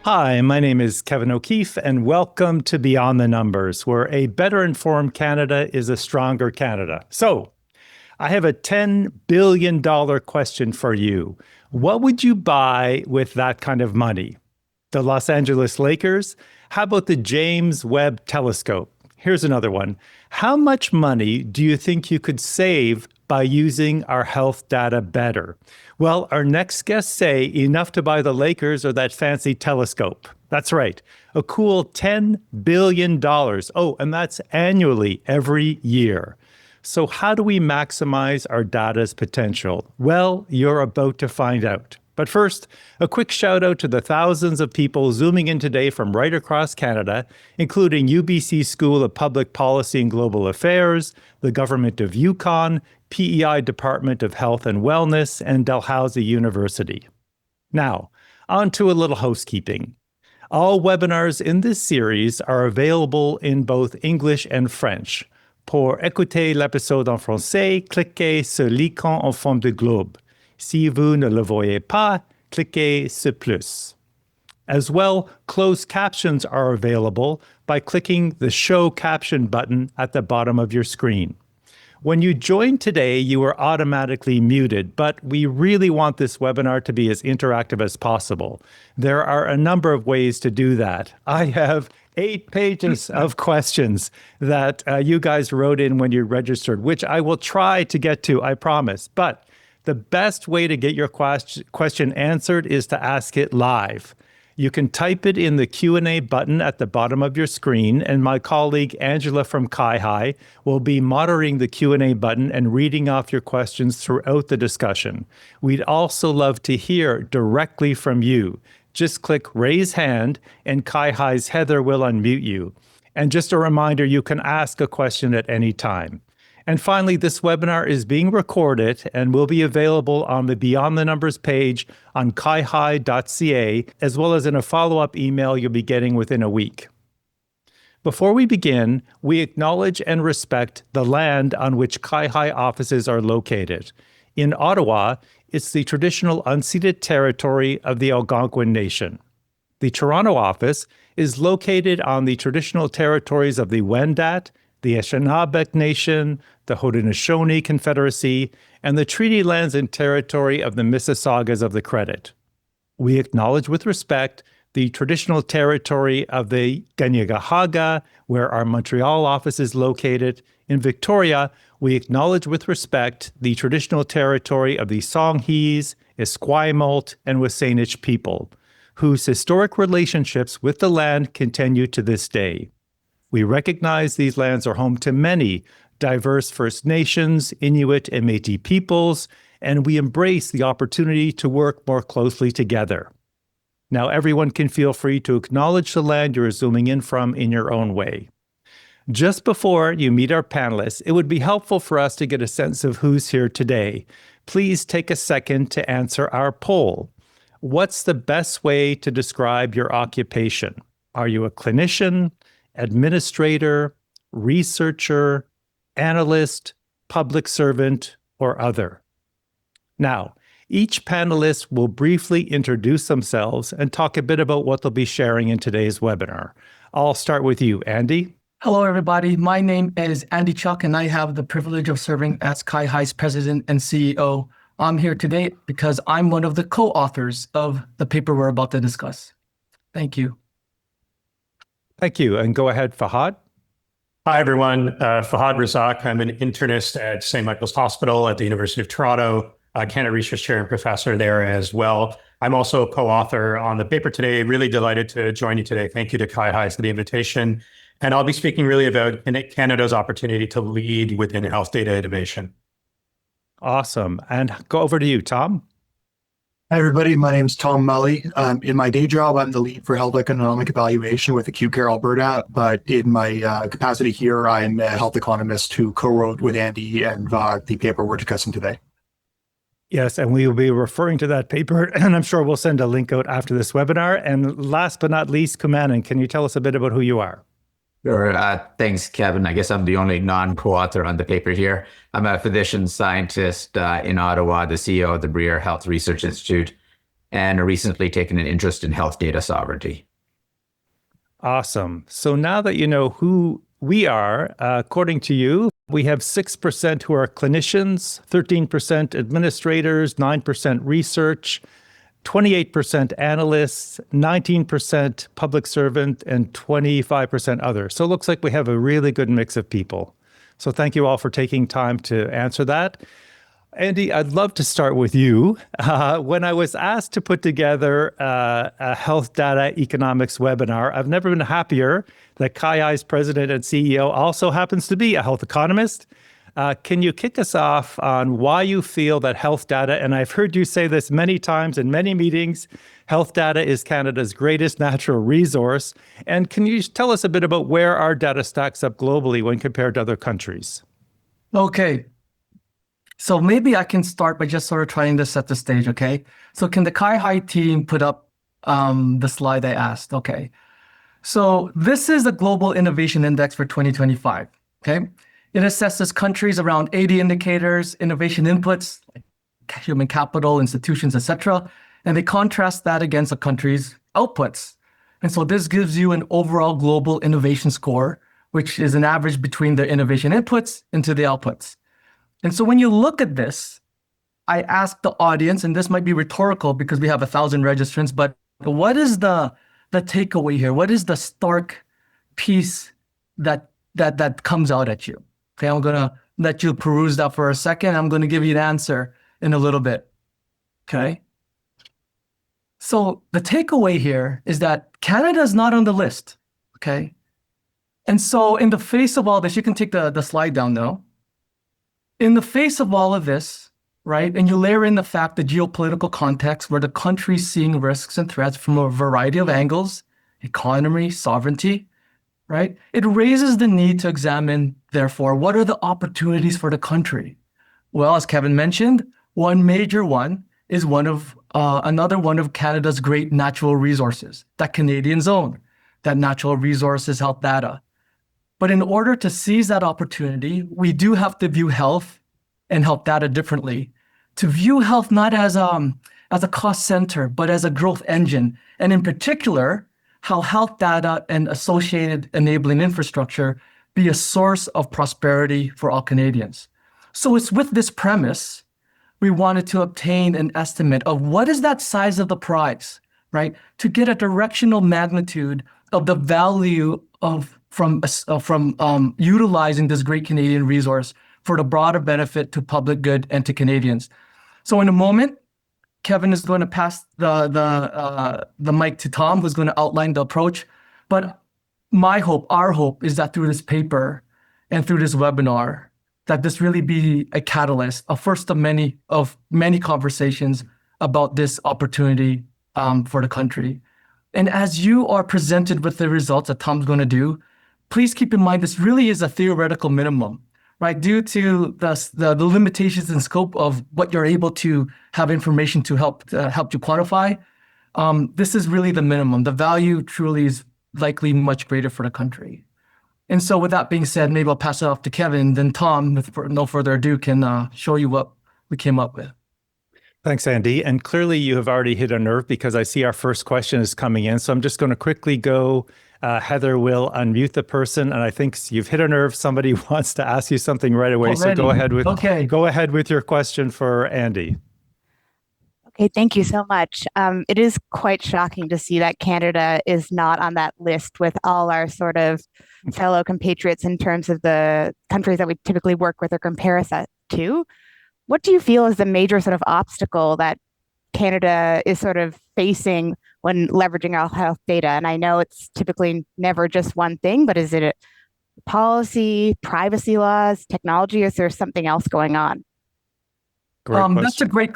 Hi, my name is Kevin O'Keefe, and welcome to Beyond the Numbers, where a better informed Canada is a stronger Canada. So, I have a $10 billion question for you. What would you buy with that kind of money? The Los Angeles Lakers? How about the James Webb Telescope? Here's another one. How much money do you think you could save by using our health data better? Well, our next guests say enough to buy the Lakers or that fancy telescope. That's right, a cool $10 billion. Oh, and that's annually every year. So how do we maximize our data's potential? Well, you're about to find out. But first, a quick shout out to the thousands of people zooming in today from right across Canada, including UBC School of Public Policy and Global Affairs, the Government of Yukon, PEI Department of Health and Wellness, and Dalhousie University. Now, on to a little housekeeping. All webinars in this series are available in both English and French. Pour écouter l'épisode en français, cliquez sur l'icône en forme de globe. Si vous ne le voyez pas, cliquez sur plus. As well, closed captions are available by clicking the Show Caption button at the bottom of your screen. When you join today, you are automatically muted, but we really want this webinar to be as interactive as possible. There are a number of ways to do that. I have 8 pages of questions that you guys wrote in when you registered, which I will try to get to, I promise. But the best way to get your question answered is to ask it live. You can type it in the Q&A button at the bottom of your screen, and my colleague Angela from CIHI will be monitoring the Q&A button and reading off your questions throughout the discussion. We'd also love to hear directly from you. Just click Raise Hand, and CIHI's Heather will unmute you. And just a reminder, you can ask a question at any time. And finally, this webinar is being recorded and will be available on the Beyond the Numbers page on CIHI.ca, as well as in a follow-up email you'll be getting within a week. Before we begin, we acknowledge and respect the land on which CIHI offices are located. In Ottawa, it's the traditional unceded territory of the Algonquin Nation. The Toronto office is located on the traditional territories of the Wendat, the Anishinaabe Nation, the Haudenosaunee Confederacy, and the treaty lands and territory of the Mississaugas of the Credit. We acknowledge with respect the traditional territory of the Kanien'kehá:ka, where our Montreal office is located. In Victoria, we acknowledge with respect the traditional territory of the Songhees, Esquimalt, and Wasanich people, whose historic relationships with the land continue to this day. We recognize these lands are home to many diverse First Nations, Inuit, and Métis peoples, and we embrace the opportunity to work more closely together. Now everyone can feel free to acknowledge the land you're zooming in from in your own way. Just before you meet our panelists, it would be helpful for us to get a sense of who's here today. Please take a second to answer our poll. What's the best way to describe your occupation? Are you a clinician, administrator, researcher, analyst, public servant, or other? Now, each panelist will briefly introduce themselves and talk a bit about what they'll be sharing in today's webinar. I'll start with you, Andy. Hello, everybody. My name is Andy Chuck, and I have the privilege of serving as CIHI's president and CEO. I'm here today because I'm one of the co-authors of the paper we're about to discuss. Thank you. Thank you. And go ahead, Fahad. Hi, everyone. Fahad Razak. I'm an internist at St. Michael's Hospital at the University of Toronto, Canada Research Chair and Professor there as well. I'm also a co-author on the paper today. Really delighted to join you today. Thank you to Kai Heis for the invitation. And I'll be speaking really about Canada's opportunity to lead within health data innovation. Awesome. And go over to you, Tom. Hi, everybody. My name is Tom Mully. In my day job, I'm the lead for health economic evaluation with Acute Care Alberta. But in my capacity here, I'm a health economist who co-wrote with Andy and the paper we're discussing today. Yes, and we will be referring to that paper, and I'm sure we'll send a link out after this webinar. And last but not least, Kumanan, can you tell us a bit about who you are? Sure. Thanks, Kevin. I guess I'm the only non-co-author on the paper here. I'm a physician scientist in Ottawa, the CEO of the Breer Health Research Institute, and recently taken an interest in health data sovereignty. Awesome. So now that you know who we are, according to you, we have 6% who are clinicians, 13% administrators, 9% research, 28% analysts, 19% public servant, and 25% other. So it looks like we have a really good mix of people. So thank you all for taking time to answer that. Andy, I'd love to start with you. When I was asked to put together a health data economics webinar, I've never been happier that Kai Heis, president and CEO, also happens to be a health economist. Can you kick us off on why you feel that health data, and I've heard you say this many times in many meetings, health data is Canada's greatest natural resource. And can you tell us a bit about where our data stacks up globally when compared to other countries? Okay. So maybe I can start by just sort of trying to set the stage, okay? So can the Kai Heis team put up the slide I asked? Okay. So this is the Global Innovation Index for 2025, okay? It assesses countries around 80 indicators, innovation inputs, like human capital, institutions, etc. And they contrast that against a country's outputs. And so this gives you an overall global innovation score, which is an average between the innovation inputs into the outputs. And so when you look at this, I ask the audience, and this might be rhetorical because we have 1,000 registrants, but what is the takeaway here? What is the stark piece that comes out at you? Okay, I'm gonna let you peruse that for a second. I'm gonna give you an answer in a little bit, okay? So the takeaway here is that Canada is not on the list, okay? And so in the face of all this, you can take the slide down now. In the face of all of this, right, and you layer in the fact, the geopolitical context where the country's seeing risks and threats from a variety of angles, economy, sovereignty, right? It raises the need to examine, therefore, what are the opportunities for the country? Well, as Kevin mentioned, one major one is another one of Canada's great natural resources, that Canadians own, that natural resource is health data. But in order to seize that opportunity, we do have to view health and health data differently, to view health not as a cost center, but as a growth engine, and in particular, how health data and associated enabling infrastructure be a source of prosperity for all Canadians. So it's with this premise, we wanted to obtain an estimate of what is that size of the prize, right? To get a directional magnitude of the value from utilizing this great Canadian resource for the broader benefit to public good and to Canadians. So in a moment, Kevin is going to pass the mic to Tom, who's going to outline the approach. But my hope, our hope, is that through this paper and through this webinar, that this really be a catalyst, a first of many conversations about this opportunity for the country. And as you are presented with the results that Tom's going to do, please keep in mind this really is a theoretical minimum, right? Due to the limitations and scope of what you're able to have information to help you quantify, this is really the minimum. The value truly is likely much greater for the country. And so with that being said, maybe I'll pass it off to Kevin, then Tom, with no further ado, can show you what we came up with. Thanks, Andy. And clearly you have already hit a nerve because I see our first question is coming in. So I'm just going to quickly go. Heather will unmute the person, and I think you've hit a nerve. Somebody wants to ask you something right away. Already? So go ahead with Okay. Go ahead with your question for Andy. Okay, thank you so much. It is quite shocking to see that Canada is not on that list with all our sort of fellow compatriots in terms of the countries that we typically work with or compare us to. What do you feel is the major sort of obstacle that Canada is sort of facing when leveraging our health data? And I know it's typically never just one thing, but is it a policy, privacy laws, technology, or is there something else going on? That's a great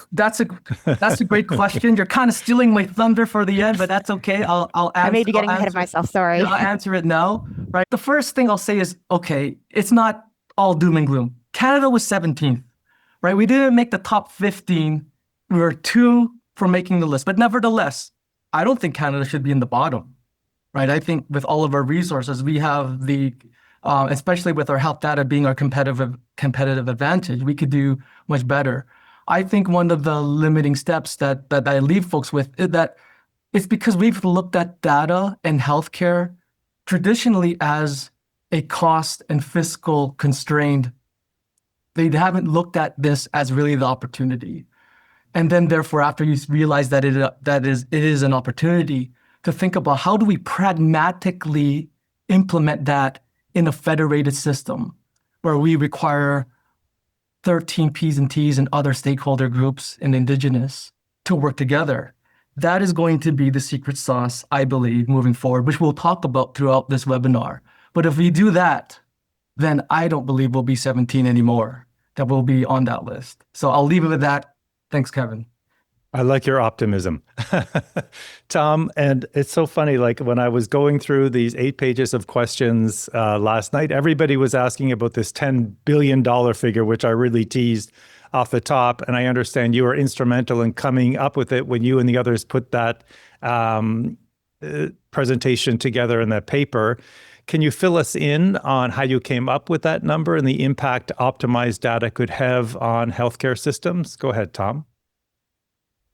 question. You're kind of stealing my thunder for the end, but that's okay. I'll answer. I may be getting ahead of myself. Sorry. I'll answer it now. Right. The first thing I'll say is, okay, it's not all doom and gloom. Canada was 17th, right? We didn't make the top 15. We were 2 for making the list, but nevertheless, I don't think Canada should be in the bottom, right? I think with all of our resources, we have the, especially with our health data being our competitive advantage, we could do much better. I think one of the limiting steps that I leave folks with is that it's because we've looked at data and healthcare traditionally as a cost and fiscal constrained. They haven't looked at this as really the opportunity. And then therefore, after you realize that it is an opportunity to think about how do we pragmatically implement that in a federated system where we require 13 P's and T's and other stakeholder groups and Indigenous to work together. That is going to be the secret sauce, I believe, moving forward, which we'll talk about throughout this webinar. But if we do that, then I don't believe we'll be 17 anymore, that will be on that list. So I'll leave it with that. Thanks, Kevin. I like your optimism, Tom. And it's so funny, like when I was going through these 8 pages of questions last night, everybody was asking about this $10 billion figure, which I really teased off the top. And I understand you were instrumental in coming up with it when you and the others put that presentation together in that paper. Can you fill us in on how you came up with that number and the impact optimized data could have on healthcare systems? Go ahead, Tom.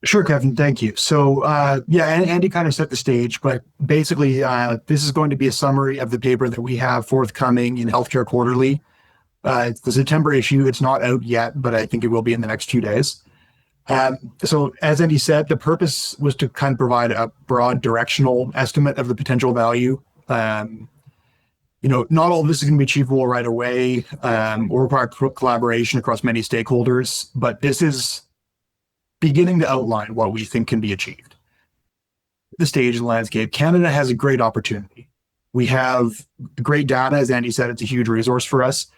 Sure, Kevin. Thank you. So, Andy kind of set the stage, but basically, this is going to be a summary of the paper that we have forthcoming in Healthcare Quarterly. It's the September issue. It's not out yet, but I think it will be in the next few days. So, as Andy said, the purpose was to kind of provide a broad directional estimate of the potential value. Not all of this is going to be achievable right away or require collaboration across many stakeholders, but this is beginning to outline what we think can be achieved. The stage and landscape, Canada has a great opportunity. We have great data. As Andy said, it's a huge resource for us.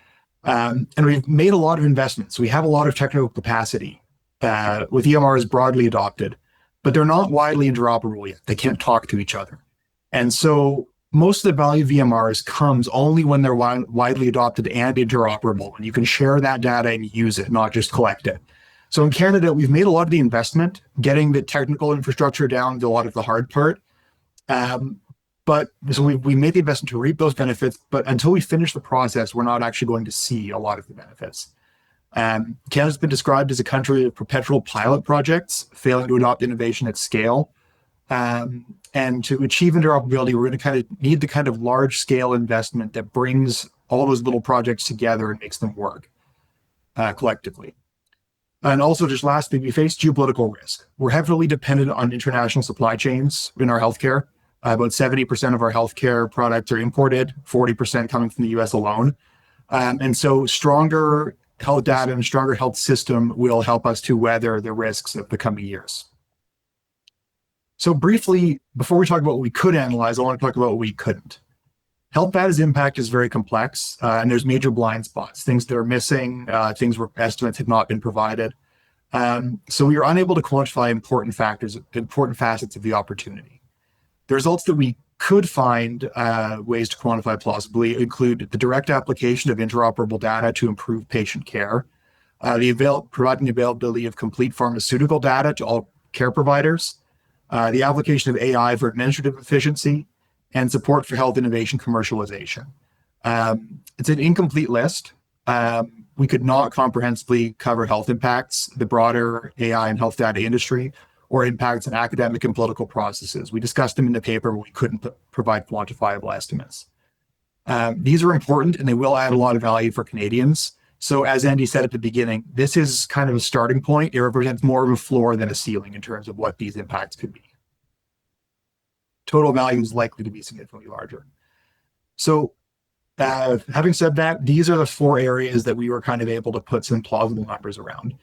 And we've made a lot of investments. We have a lot of technical capacity with EMRs broadly adopted, but they're not widely interoperable yet. They can't talk to each other. And so most of the value of EMRs comes only when they're widely adopted and interoperable, and you can share that data and use it, not just collect it. So in Canada, we've made a lot of the investment, getting the technical infrastructure down to a lot of the hard part. But so we made the investment to reap those benefits, but until we finish the process, we're not actually going to see a lot of the benefits. Canada's been described as a country of perpetual pilot projects, failing to adopt innovation at scale. And to achieve interoperability, we're going to kind of need the kind of large scale investment that brings all those little projects together and makes them work collectively. And also, just lastly, we face geopolitical risk. We're heavily dependent on international supply chains in our healthcare. About 70% of our healthcare products are imported, 40% coming from the US alone. And so stronger health data and a stronger health system will help us to weather the risks of the coming years. So briefly, before we talk about what we could analyze, I want to talk about what we couldn't. Health data's impact is very complex, and there's major blind spots, things that are missing, things where estimates have not been provided. So we are unable to quantify important facets of the opportunity. The results that we could find ways to quantify plausibly include the direct application of interoperable data to improve patient care, providing the availability of complete pharmaceutical data to all care providers, the application of AI for administrative efficiency, and support for health innovation commercialization. It's an incomplete list. We could not comprehensively cover health impacts, the broader AI and health data industry, or impacts on academic and political processes. We discussed them in the paper, but we couldn't provide quantifiable estimates. These are important, and they will add a lot of value for Canadians. So as Andy said at the beginning, this is kind of a starting point. It represents more of a floor than a ceiling in terms of what these impacts could be. Total value is likely to be significantly larger. So having said that, these are the 4 areas that we were kind of able to put some plausible numbers around.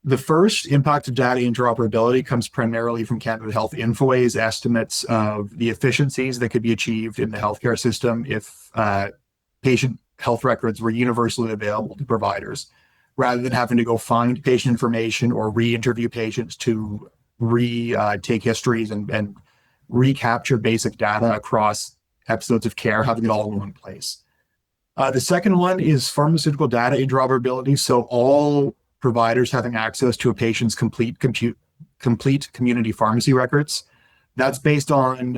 The first, impact of data interoperability, comes primarily from Canada Health Info's estimates of the efficiencies that could be achieved in the healthcare system if patient health records were universally available to providers, rather than having to go find patient information or re-interview patients to take histories and recapture basic data across episodes of care, having it all in one place. The second one is pharmaceutical data interoperability. So all providers having access to a patient's complete community pharmacy records. That's based on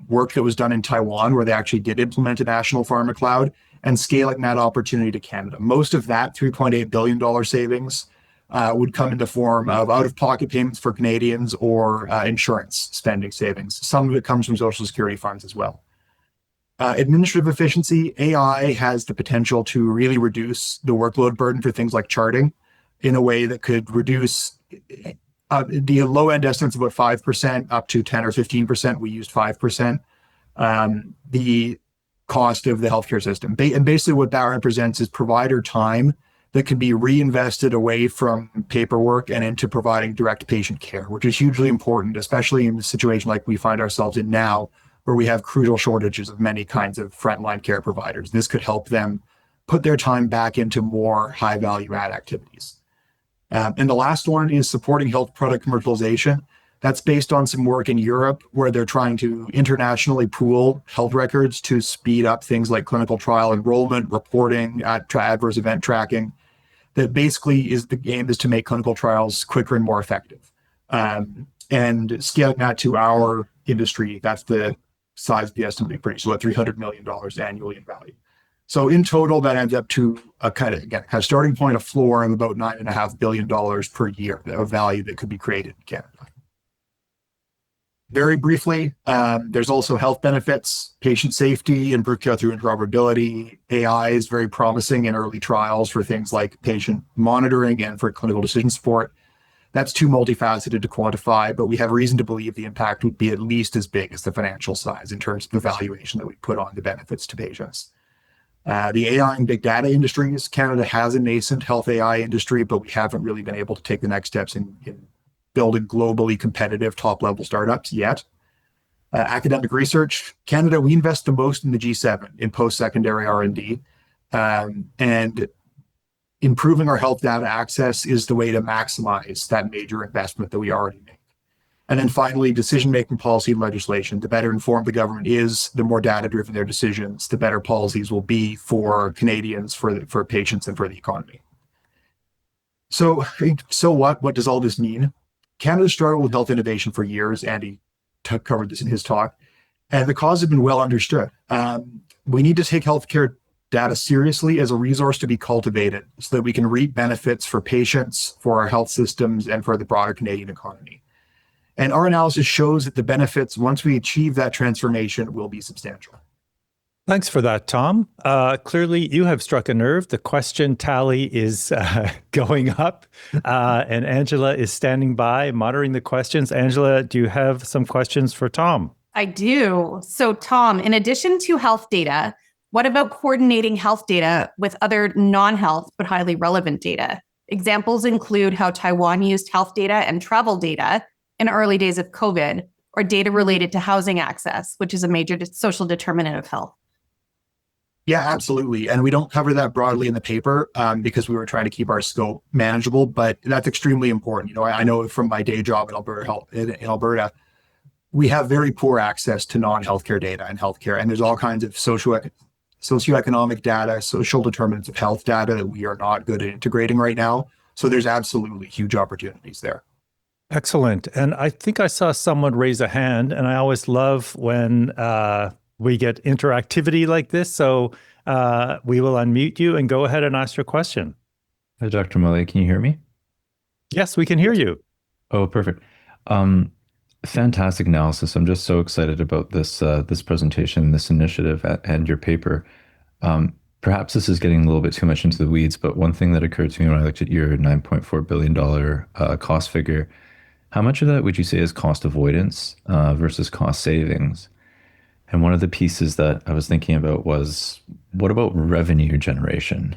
work that was done in Taiwan, where they actually did implement a national pharma cloud and scaling that opportunity to Canada. Most of that $3.8 billion savings would come in the form of out-of-pocket payments for Canadians or insurance spending savings. Some of it comes from Social Security funds as well. Administrative efficiency, AI has the potential to really reduce the workload burden for things like charting in a way that could reduce the low end estimates about 5% up to 10 or 15%. We used 5%. The cost of the healthcare system. And basically what that represents is provider time that can be reinvested away from paperwork and into providing direct patient care, which is hugely important, especially in the situation like we find ourselves in now, where we have crucial shortages of many kinds of frontline care providers. This could help them put their time back into more high value add activities. And the last one is supporting health product commercialization. That's based on some work in Europe where they're trying to internationally pool health records to speed up things like clinical trial enrollment, reporting, adverse event tracking. That basically is the aim is to make clinical trials quicker and more effective. And scaling that to our industry, that's the size of the estimate pretty. So at $300 million annually in value. So in total, that adds up to a kind of starting point, a floor of about $9.5 billion per year of value that could be created in Canada. Very briefly, there's also health benefits, patient safety, improved care through interoperability. AI is very promising in early trials for things like patient monitoring and for clinical decision support. That's too multifaceted to quantify, but we have reason to believe the impact would be at least as big as the financial size in terms of the valuation that we put on the benefits to patients. The AI and big data industries, Canada has a nascent health AI industry, but we haven't really been able to take the next steps in building globally competitive top-level startups yet. Academic research, Canada, we invest the most in the G7 in post-secondary R&D, and improving our health data access is the way to maximize that major investment that we already make. And then finally, decision-making policy and legislation. The better informed the government is, the more data-driven their decisions, the better policies will be for Canadians, for patients, and for the economy. So what? What does all this mean? Canada struggled with health innovation for years. Andy covered this in his talk, and the cause has been well understood. We need to take healthcare data seriously as a resource to be cultivated so that we can reap benefits for patients, for our health systems, and for the broader Canadian economy. And our analysis shows that the benefits, once we achieve that transformation, will be substantial. Thanks for that, Tom. Clearly, you have struck a nerve. The question tally is going up, and Angela is standing by, monitoring the questions. Angela, do you have some questions for Tom? I do. So, Tom, in addition to health data, what about coordinating health data with other non-health but highly relevant data? Examples include how Taiwan used health data and travel data in early days of COVID, or data related to housing access, which is a major social determinant of health. Yeah, absolutely. And we don't cover that broadly in the paper because we were trying to keep our scope manageable, but that's extremely important. You know, I know from my day job in Alberta, we have very poor access to non-healthcare data and healthcare, and there's all kinds of socioeconomic data, social determinants of health data that we are not good at integrating right now. So there's absolutely huge opportunities there. Excellent. And I think I saw someone raise a hand, and I always love when we get interactivity like this. So we will unmute you and go ahead and ask your question. Hi, Dr. Mully, can you hear me? Yes, we can hear you. Oh, perfect. Fantastic analysis. I'm just so excited about this this presentation, this initiative, and your paper. perhaps this is getting a little bit too much into the weeds, but one thing that occurred to me when I looked at your $9.4 billion cost figure, how much of that would you say is cost avoidance versus cost savings? And one of the pieces that I was thinking about was, what about revenue generation?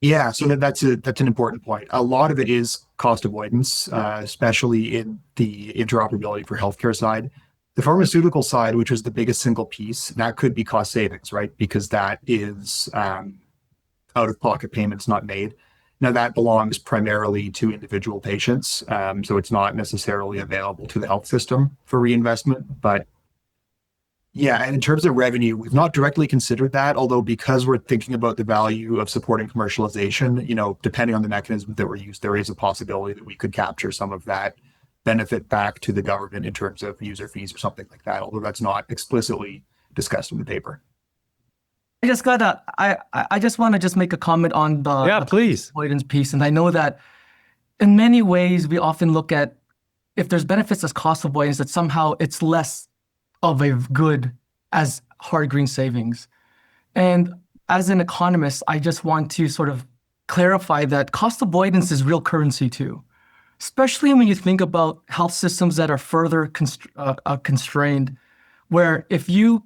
Yeah, so that's an important point. A lot of it is cost avoidance, especially in the interoperability for healthcare side. The pharmaceutical side, which is the biggest single piece, that could be cost savings, right? Because that is out-of-pocket payments not made. Now, that belongs primarily to individual patients, so it's not necessarily available to the health system for reinvestment. But yeah, and in terms of revenue, we've not directly considered that, although because we're thinking about the value of supporting commercialization, depending on the mechanism that we're used, there is a possibility that we could capture some of that benefit back to the government in terms of user fees or something like that, although that's not explicitly discussed in the paper. I just want to just make a comment on the please. avoidance piece. And I know that in many ways, we often look at if there's benefits as cost avoidance, that somehow it's less of a good as hard green savings. And as an economist, I just want to sort of clarify that cost avoidance is real currency too, especially when you think about health systems that are further constrained, where if you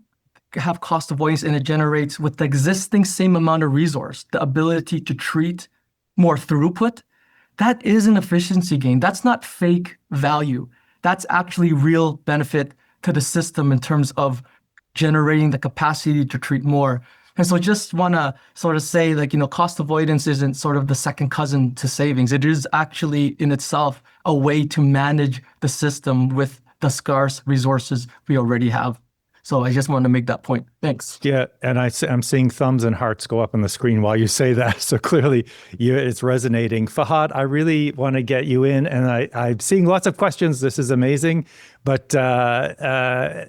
have cost avoidance and it generates with the existing same amount of resource, the ability to treat more throughput, that is an efficiency gain. That's not fake value. That's actually real benefit to the system in terms of generating the capacity to treat more. And so just want to sort of say, cost avoidance isn't sort of the second cousin to savings. It is actually in itself a way to manage the system with the scarce resources we already have. So I just want to make that point. Thanks. Yeah, and I'm seeing thumbs and hearts go up on the screen while you say that. So clearly it's resonating. Fahad, I really want to get you in, and I'm seeing lots of questions. This is amazing. But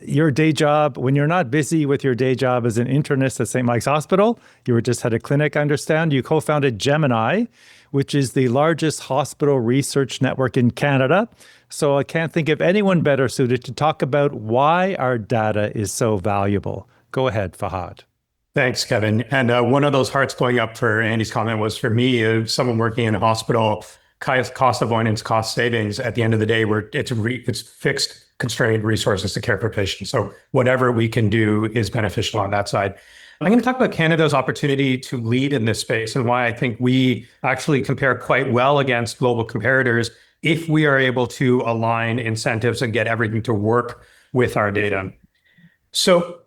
your day job, when you're not busy with your day job as an internist at St. Mike's Hospital, you were just had a clinic, I understand. You co-founded Gemini, which is the largest hospital research network in Canada. So I can't think of anyone better suited to talk about why our data is so valuable. Go ahead, Fahad. Thanks, Kevin. And one of those hearts going up for Andy's comment was for me, someone working in a hospital, cost avoidance, cost savings. At the end of the day, it's fixed, constrained resources to care for patients. So whatever we can do is beneficial on that side. I'm going to talk about Canada's opportunity to lead in this space and why I think we actually compare quite well against global comparators if we are able to align incentives and get everything to work with our data. So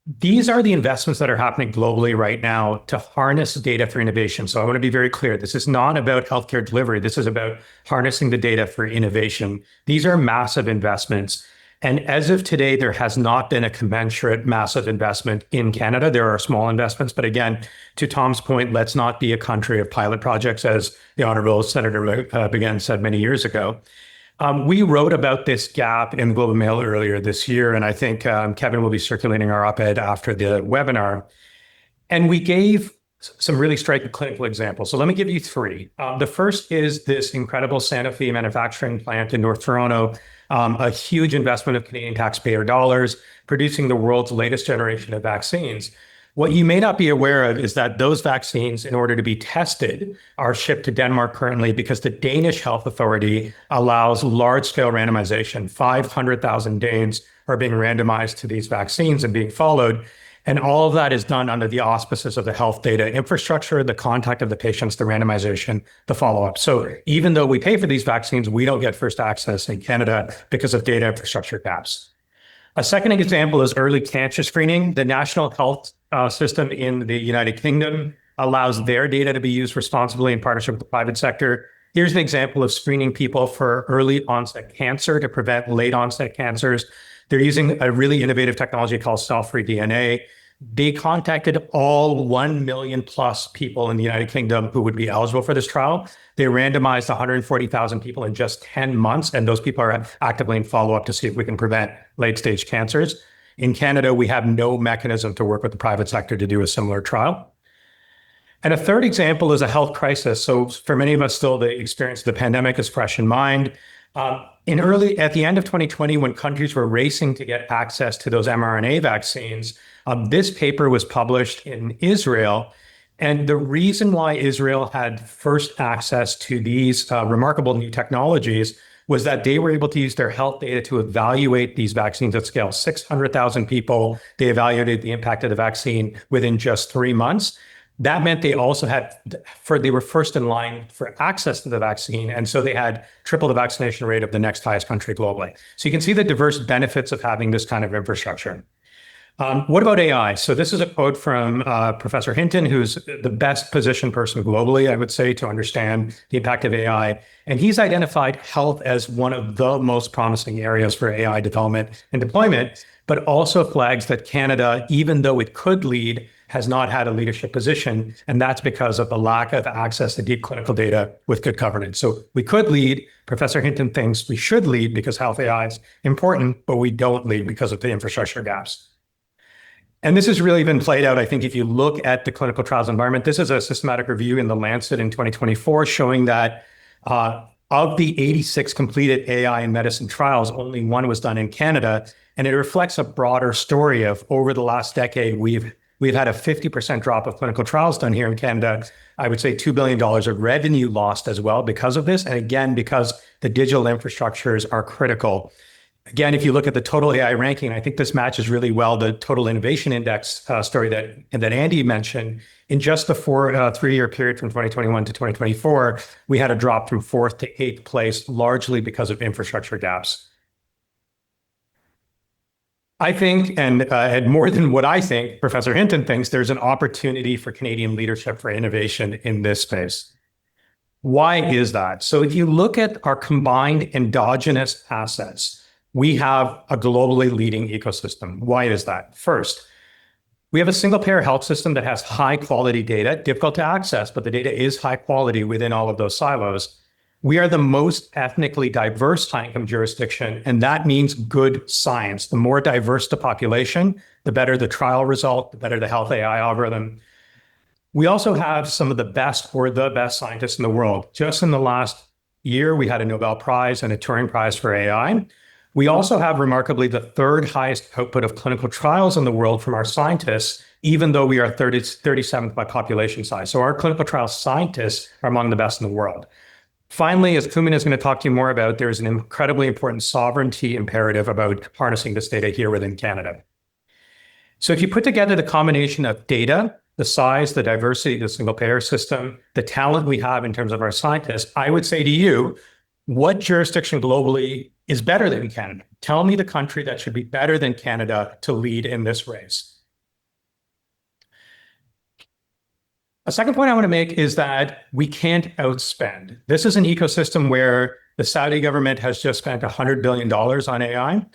these are the investments that are happening globally right now to harness data for innovation. So I want to be very clear. This is not about healthcare delivery. This is about harnessing the data for innovation. These are massive investments. And as of today, there has not been a commensurate massive investment in Canada. There are small investments, but again, to Tom's point, let's not be a country of pilot projects, as the Honorable Senator Begin said many years ago. We wrote about this gap in the Globe and Mail earlier this year, and I think Kevin will be circulating our op-ed after the webinar. And we gave some really striking clinical examples. So let me give you three. The first is this incredible Sanofi manufacturing plant in North Toronto, a huge investment of Canadian taxpayer dollars, producing the world's latest generation of vaccines. What you may not be aware of is that those vaccines, in order to be tested, are shipped to Denmark currently because the Danish Health Authority allows large-scale randomization. 500,000 Danes are being randomized to these vaccines and being followed. And all of that is done under the auspices of the health data infrastructure, the contact of the patients, the randomization, the follow-up. So even though we pay for these vaccines, we don't get first access in Canada because of data infrastructure gaps. A second example is early cancer screening. The National Health System in the United Kingdom allows their data to be used responsibly in partnership with the private sector. Here's an example of screening people for early onset cancer to prevent late onset cancers. They're using a really innovative technology called cell-free DNA. They contacted all 1 million plus people in the United Kingdom who would be eligible for this trial. They randomized 140,000 people in just 10 months, and those people are actively in follow-up to see if we can prevent late-stage cancers. In Canada, we have no mechanism to work with the private sector to do a similar trial. And a third example is a health crisis. So for many of us still, the experience of the pandemic is fresh in mind. At the end of 2020, when countries were racing to get access to those mRNA vaccines, this paper was published in Israel, And the reason why Israel had first access to these remarkable new technologies was that they were able to use their health data to evaluate these vaccines at scale. 600,000 people, they evaluated the impact of the vaccine within just 3 months. That meant they also they were first in line for access to the vaccine. And so they had triple the vaccination rate of the next highest country globally. So you can see the diverse benefits of having this kind of infrastructure. What about AI? So this is a quote from Professor Hinton, who's the best positioned person globally, I would say, to understand the impact of AI. And he's identified health as one of the most promising areas for AI development and deployment, but also flags that Canada, even though it could lead, has not had a leadership position. And that's because of the lack of access to deep clinical data with good governance. So we could lead. Professor Hinton thinks we should lead because health AI is important, but we don't lead because of the infrastructure gaps. And this has really been played out, I think, if you look at the clinical trials environment. This is a systematic review in The Lancet in 2024 showing that of the 86 completed AI in medicine trials, only one was done in Canada. And it reflects a broader story of over the last decade, we've had a 50% drop of clinical trials done here in Canada. I would say $2 billion of revenue lost as well because of this. And again, because the digital infrastructures are critical. Again, if you look at the total AI ranking, I think this matches really well the total innovation index story that Andy mentioned. In just the 3-year period from 2021 to 2024, we had a drop from 4th to 8th place, largely because of infrastructure gaps. I think, and more than what I think, Professor Hinton thinks, there's an opportunity for Canadian leadership for innovation in this space. Why is that? So if you look at our combined endogenous assets, we have a globally leading ecosystem. Why is that? First, we have a single payer health system that has high quality data, difficult to access, but the data is high quality within all of those silos. We are the most ethnically diverse high-income jurisdiction, and that means good science. The more diverse the population, the better the trial result, the better the health AI algorithm. We also have some of the best or the best scientists in the world. Just in the last year, we had a Nobel Prize and a Turing Prize for AI. We also have remarkably the 3rd highest output of clinical trials in the world from our scientists, even though we are 37th by population size. So our clinical trial scientists are among the best in the world. Finally, as Kumin is going to talk to you more about, there's an incredibly important sovereignty imperative about harnessing this data here within Canada. So if you put together the combination of data, the size, the diversity of the single payer system, the talent we have in terms of our scientists, I would say to you, what jurisdiction globally is better than Canada? Tell me the country that should be better than Canada to lead in this race. A second point I want to make is that we can't outspend. This is an ecosystem where the Saudi government has just spent $100 billion on AI.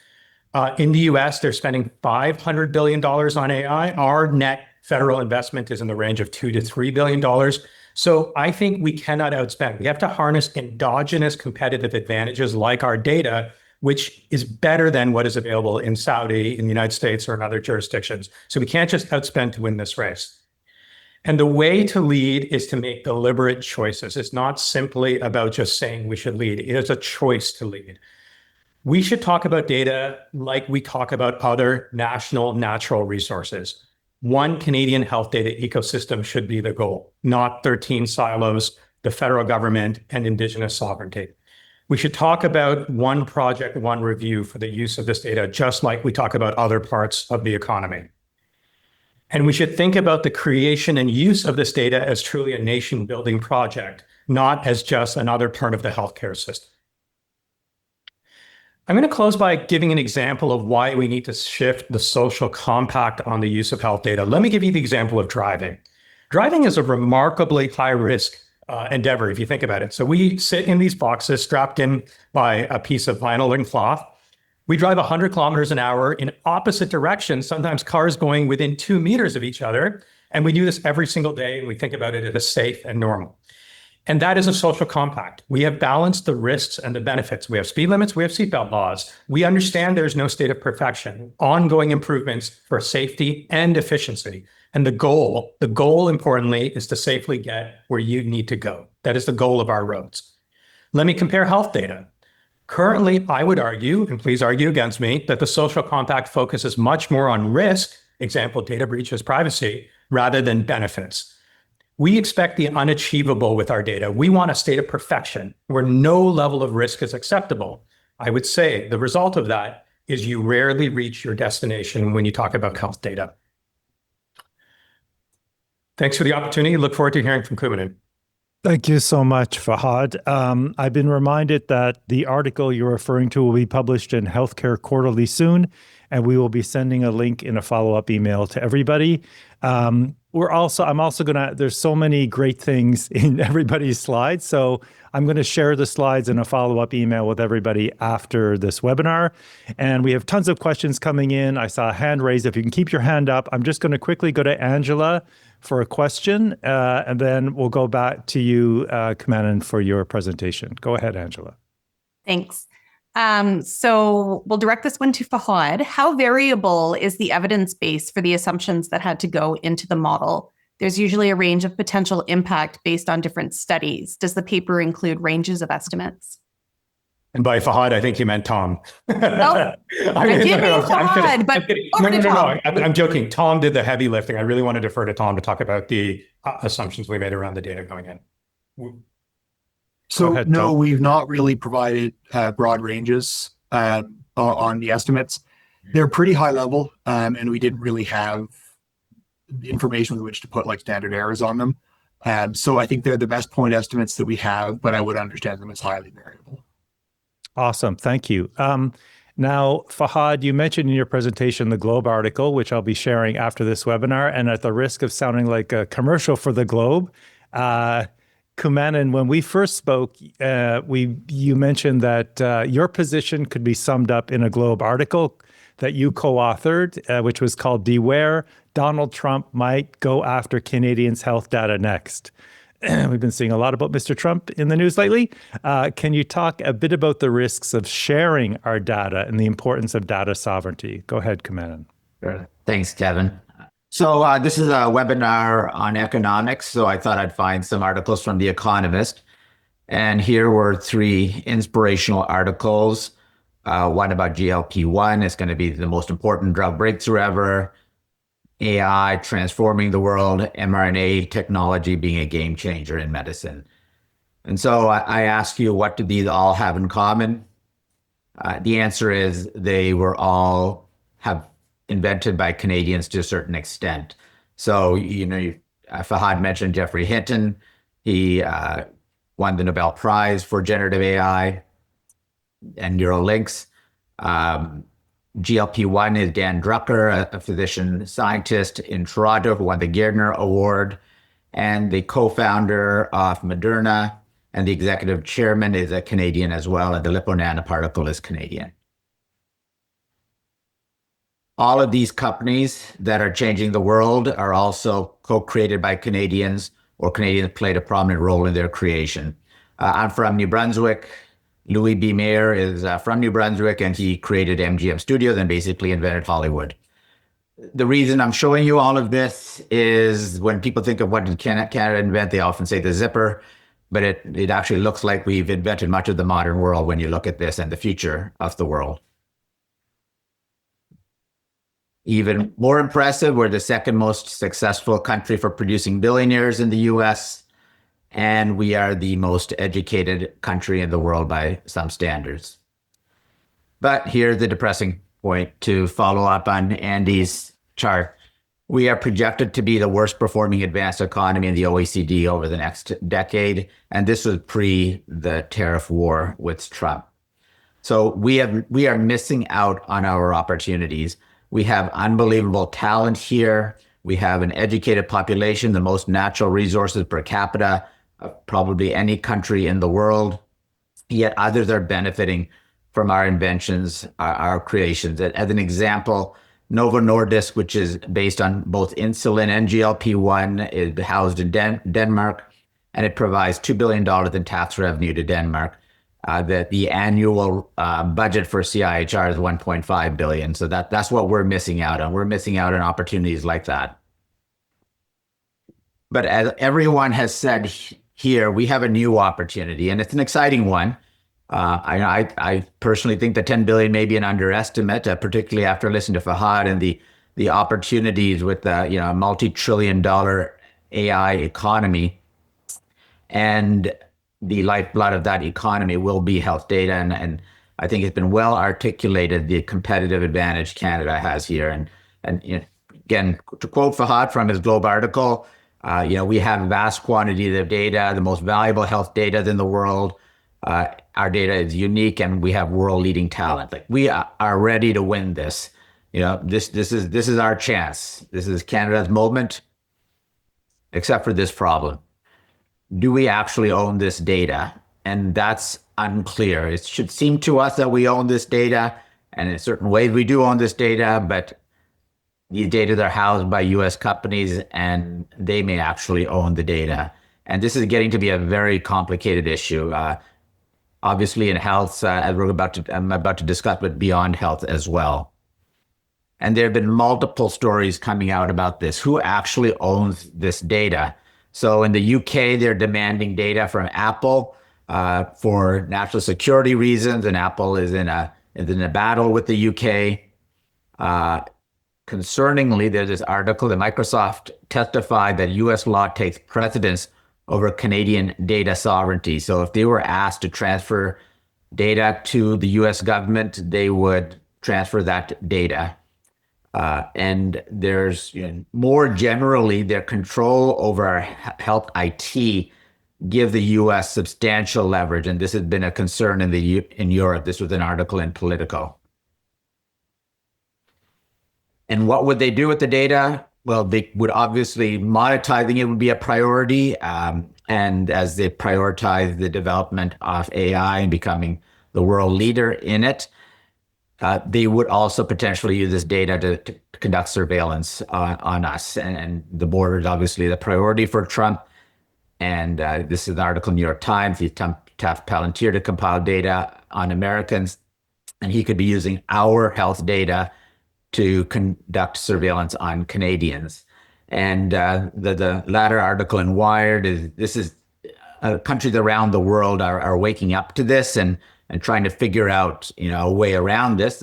In the US, they're spending $500 billion on AI. Our net federal investment is in the range of $2 to $3 billion. So I think we cannot outspend. We have to harness endogenous competitive advantages like our data, which is better than what is available in Saudi, in the United States, or in other jurisdictions. So we can't just outspend to win this race. And the way to lead is to make deliberate choices. It's not simply about just saying we should lead. It is a choice to lead. We should talk about data like we talk about other national natural resources. One Canadian health data ecosystem should be the goal, not 13 silos, the federal government, and Indigenous sovereignty. We should talk about one project, one review for the use of this data, just like we talk about other parts of the economy. And we should think about the creation and use of this data as truly a nation-building project, not as just another part of the healthcare system. I'm going to close by giving an example of why we need to shift the social compact on the use of health data. Let me give you the example of driving. Driving is a remarkably high-risk endeavor, if you think about it. So we sit in these boxes strapped in by a piece of vinyl and cloth. We drive 100 kilometers an hour in opposite directions, sometimes cars going within 2 meters of each other. And we do this every single day, and we think about it as safe and normal. And that is a social compact. We have balanced the risks and the benefits. We have speed limits, we have seatbelt laws. We understand there's no state of perfection, ongoing improvements for safety and efficiency. And the goal importantly, is to safely get where you need to go. That is the goal of our roads. Let me compare health data. Currently, I would argue, and please argue against me, that the social compact focuses much more on risk, example, data breaches, privacy, rather than benefits. We expect the unachievable with our data. We want a state of perfection where no level of risk is acceptable. I would say the result of that is you rarely reach your destination when you talk about health data. Thanks for the opportunity. Look forward to hearing from Kumanen. Thank you so much, Fahad. I've been reminded that the article you're referring to will be published in Healthcare Quarterly soon, and we will be sending a link in a follow-up email to everybody. I'm also there's so many great things in everybody's slides, so I'm going to share the slides in a follow-up email with everybody after this webinar. And we have tons of questions coming in. I saw a hand raised. If you can keep your hand up, I'm just going to quickly go to Angela for a question, and then we'll go back to you, Kumanen, for your presentation. Go ahead, Angela. Thanks. So we'll direct this one to Fahad. How variable is the evidence base for the assumptions that had to go into the model? There's usually a range of potential impact based on different studies. Does the paper include ranges of estimates? And by Fahad, I think you meant Tom. I did mean Fahad, but no. I'm joking. Tom did the heavy lifting. I really want to defer to Tom to talk about the assumptions we made around the data going in. So ahead, no, Tom. we've not really provided broad ranges on the estimates. They're pretty high level, and we didn't really have information with which to put like standard errors on them. So I think they're the best point estimates that we have, but I would understand them as highly variable. Awesome. Thank you. Now, Fahad, you mentioned in your presentation the Globe article, which I'll be sharing after this webinar. And at the risk of sounding like a commercial for the Globe, Kumanen, when we first spoke, you mentioned that your position could be summed up in a Globe article that you co-authored, which was called Beware, Donald Trump Might Go After Canadians' Health Data Next. We've been seeing a lot about Mr. Trump in the news lately. Can you talk a bit about the risks of sharing our data and the importance of data sovereignty? Go ahead, Kumanen. Sure. Thanks, Kevin. So this is a webinar on economics, so I thought I'd find some articles from The Economist. And here were 3 inspirational articles. One about GLP-1. It's going to be the most important drug breakthrough ever. AI transforming the world, mRNA technology being a game changer in medicine. And so I ask you, what do these all have in common? The answer is they were all invented by Canadians to a certain extent. So, Fahad mentioned Geoffrey Hinton. He won the Nobel Prize for generative AI and neural links. GLP-1 is Dan Drucker, a physician scientist in Toronto who won the Gardner Award, and the co-founder of Moderna and the executive chairman is a Canadian as well, and the lipo nanoparticle is Canadian. All of these companies that are changing the world are also co-created by Canadians, or Canadians played a prominent role in their creation. I'm from New Brunswick. Louis B. Mayer is from New Brunswick, and he created MGM Studios and basically invented Hollywood. The reason I'm showing you all of this is when people think of what did Canada invent, they often say the zipper, but it actually looks like we've invented much of the modern world when you look at this and the future of the world. Even more impressive, we're the second most successful country for producing billionaires in the US, and we are the most educated country in the world by some standards. But here's the depressing point to follow up on Andy's chart. We are projected to be the worst performing advanced economy in the OECD over the next decade, and this was pre the tariff war with Trump. So we are missing out on our opportunities. We have unbelievable talent here. We have an educated population, the most natural resources per capita of probably any country in the world, yet others are benefiting from our inventions, our creations. As an example, Novo Nordisk, which is based on both insulin and GLP-1, is housed in Denmark, and it provides $2 billion in tax revenue to Denmark. The annual budget for CIHR is $1.5 billion. So that's what we're missing out on. We're missing out on opportunities like that. But as everyone has said here, we have a new opportunity, and it's an exciting one. I personally think that 10 billion may be an underestimate, particularly after listening to Fahad and the opportunities with the multi-trillion-dollar AI economy. And the lifeblood of that economy will be health data. And I think it's been well articulated, the competitive advantage Canada has here. And again, to quote Fahad from his Globe article, we have vast quantities of data, the most valuable health data in the world. Our data is unique, and we have world-leading talent. Like, we are ready to win this. This is our chance. This is Canada's moment, except for this problem. Do we actually own this data? And that's unclear. It should seem to us that we own this data, and in certain ways we do own this data, but these data are housed by US companies, and they may actually own the data. And this is getting to be a very complicated issue. Obviously in health, as I'm about to discuss, but beyond health as well. And there have been multiple stories coming out about this. Who actually owns this data? So in the UK, they're demanding data from Apple for national security reasons, and Apple is in a battle with the UK. Concerningly, there's this article that Microsoft testified that US law takes precedence over Canadian data sovereignty. So if they were asked to transfer data to the US government, they would transfer that data. And there's more generally, their control over our health IT give the US substantial leverage. And this has been a concern in Europe. This was an article in Politico. And what would they do with the data? Well, they would obviously, monetizing it would be a priority. And as they prioritize the development of AI and becoming the world leader in it, they would also potentially use this data to conduct surveillance on us. And the border is obviously the priority for Trump. And this is an article in the New York Times. He's tapped Palantir to compile data on Americans, and he could be using our health data to conduct surveillance on Canadians. And the latter article in Wired is countries around the world are waking up to this and trying to figure out a way around this.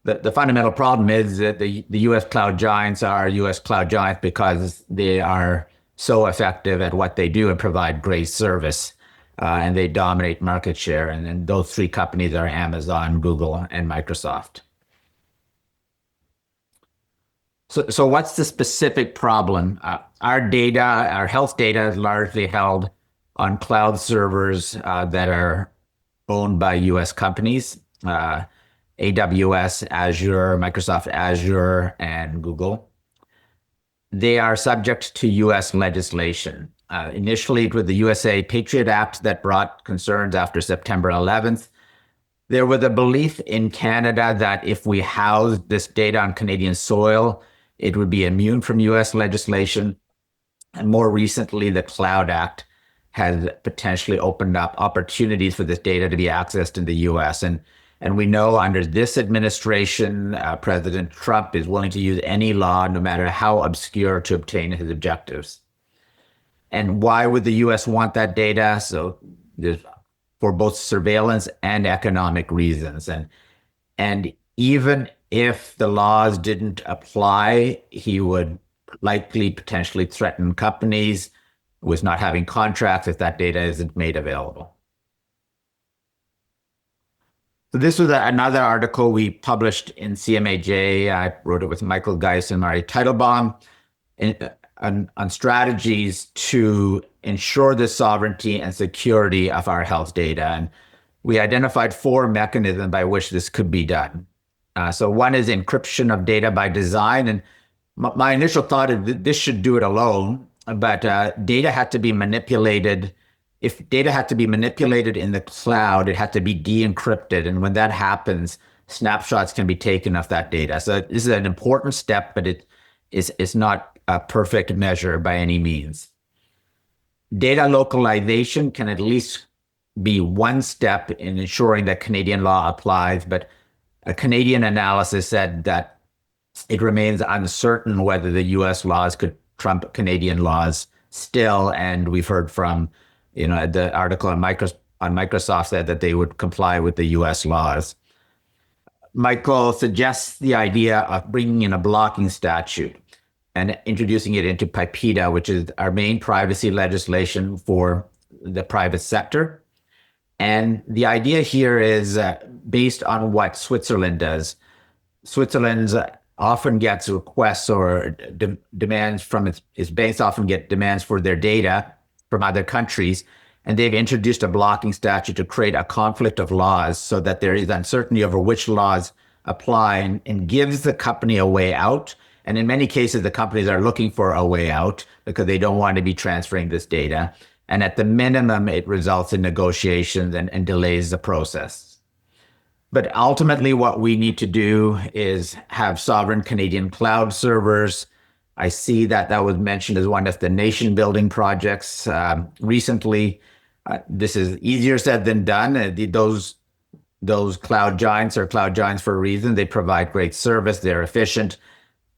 The fundamental problem is that the U.S. cloud giants are U.S. cloud giants because they are so effective at what they do and provide great service, and they dominate market share. And those three companies are Amazon, Google, and Microsoft. So what's the specific problem? Our data, our health data, is largely held on cloud servers that are owned by U.S. companies, AWS, Azure, Microsoft Azure, and Google. They are subject to U.S. legislation. Initially, it was the USA Patriot Act that brought concerns after September 11th. There was a belief in Canada that if we housed this data on Canadian soil, it would be immune from U.S. legislation. And more recently, the Cloud Act has potentially opened up opportunities for this data to be accessed in the U.S. And we know under this administration, President Trump is willing to use any law, no matter how obscure, to obtain his objectives. And why would the U.S. want that data? So there's for both surveillance and economic reasons. And even if the laws didn't apply, he would likely potentially threaten companies with not having contracts if that data isn't made available. So this was another article we published in CMAJ. I wrote it with Michael Geis and Mari Teitelbaum on strategies to ensure the sovereignty and security of our health data. And we identified 4 mechanisms by which this could be done. So one is encryption of data by design. And my initial thought is that this should do it alone, but data had to be manipulated. If data had to be manipulated in the cloud, it had to be de-encrypted. And when that happens, snapshots can be taken of that data. So this is an important step, but it's not a perfect measure by any means. Data localization can at least be one step in ensuring that Canadian law applies, but a Canadian analysis said that it remains uncertain whether the US laws could trump Canadian laws still. And we've heard from, the article on Microsoft said that they would comply with the US laws. Michael suggests the idea of bringing in a blocking statute. and introducing it into PIPEDA, which is our main privacy legislation for the private sector. And the idea here is based on what Switzerland does. Switzerland often gets requests or demands from its banks often get demands for their data from other countries. And they've introduced a blocking statute to create a conflict of laws so that there is uncertainty over which laws apply and gives the company a way out. And in many cases, the companies are looking for a way out because they don't want to be transferring this data. And at the minimum, it results in negotiations and delays the process. But ultimately, what we need to do is have sovereign Canadian cloud servers. I see that was mentioned as one of the nation building projects recently. This is easier said than done. Those cloud giants are cloud giants for a reason. They provide great service. They're efficient.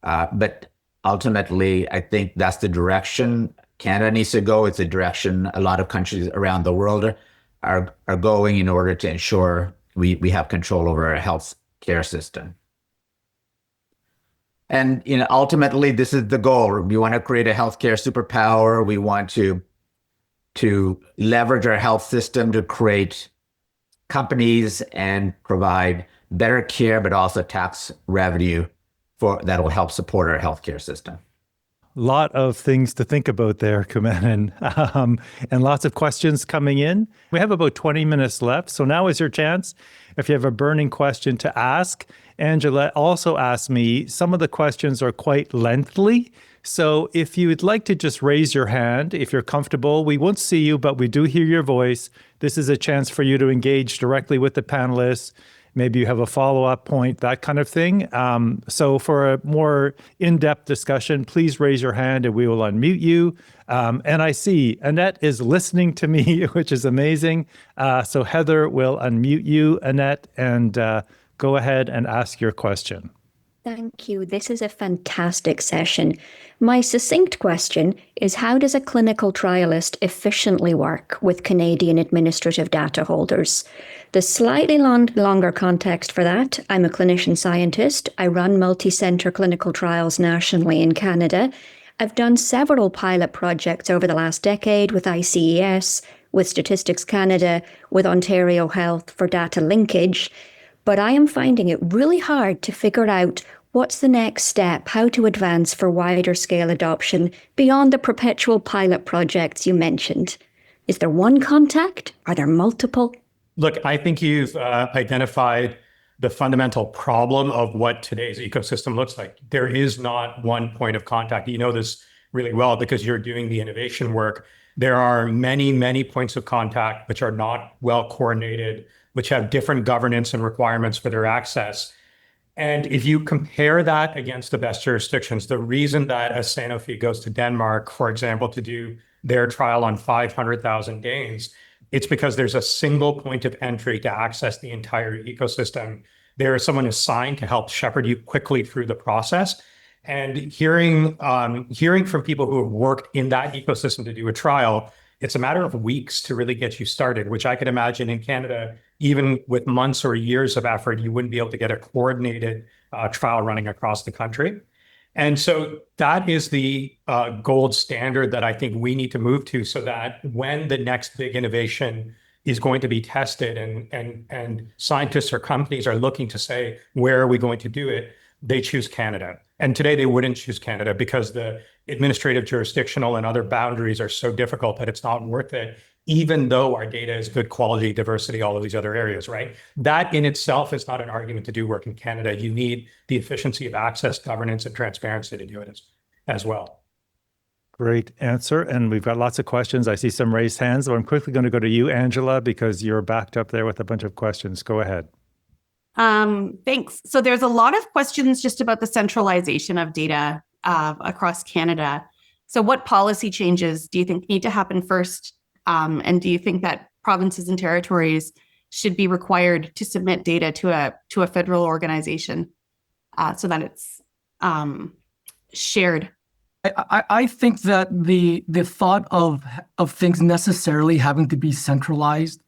But ultimately, I think that's the direction Canada needs to go. It's a direction a lot of countries around the world are going in order to ensure we have control over our health care system. And ultimately, this is the goal. We want to create a healthcare superpower. We want to leverage our health system to create companies and provide better care, but also tax revenue that will help support our healthcare system. Lot of things to think about there, Kumanan, and lots of questions coming in. We have about 20 minutes left, so now is your chance. If you have a burning question to ask, Angela also asked me, some of the questions are quite lengthy, so if you would like to just raise your hand, if you're comfortable, we won't see you, but we do hear your voice. This is a chance for you to engage directly with the panelists. Maybe you have a follow-up point, that kind of thing. So for a more in-depth discussion, please raise your hand and we will unmute you. And I see Annette is listening to me, which is amazing. So Heather will unmute you, Annette, and go ahead and ask your question. Thank you. This is a fantastic session. My succinct question is, how does a clinical trialist efficiently work with Canadian administrative data holders? The slightly longer context for that, I'm a clinician scientist. I run multi-center clinical trials nationally in Canada. I've done several pilot projects over the last decade with ICES, with Statistics Canada, with Ontario Health for data linkage. But I am finding it really hard to figure out what's the next step, how to advance for wider scale adoption beyond the perpetual pilot projects you mentioned. Is there one contact? Are there multiple? Look, I think you've identified the fundamental problem of what today's ecosystem looks like. There is not one point of contact. You know this really well because you're doing the innovation work. There are many, many points of contact which are not well coordinated, which have different governance and requirements for their access. And if you compare that against the best jurisdictions, the reason that a Sanofi goes to Denmark, for example, to do their trial on 500,000 Danes, it's because there's a single point of entry to access the entire ecosystem. There is someone assigned to help shepherd you quickly through the process. And hearing from people who have worked in that ecosystem to do a trial, it's a matter of weeks to really get you started, which I could imagine in Canada, even with months or years of effort, you wouldn't be able to get a coordinated trial running across the country. And so that is the gold standard that I think we need to move to so that when the next big innovation is going to be tested and scientists or companies are looking to say, where are we going to do it? They choose Canada. And today they wouldn't choose Canada because the administrative, jurisdictional, and other boundaries are so difficult that it's not worth it, even though our data is good quality, diversity, all of these other areas, right? That in itself is not an argument to do work in Canada. You need the efficiency of access, governance, and transparency to do it as well. Great answer. And we've got lots of questions. I see some raised hands, but I'm quickly going to go to you, Angela, because you're backed up there with a bunch of questions. Go ahead. Thanks. So there's a lot of questions just about the centralization of data across Canada. So what policy changes do you think need to happen first? And do you think that provinces and territories should be required to submit data to a federal organization so that it's shared? I think that the thought of things necessarily having to be centralized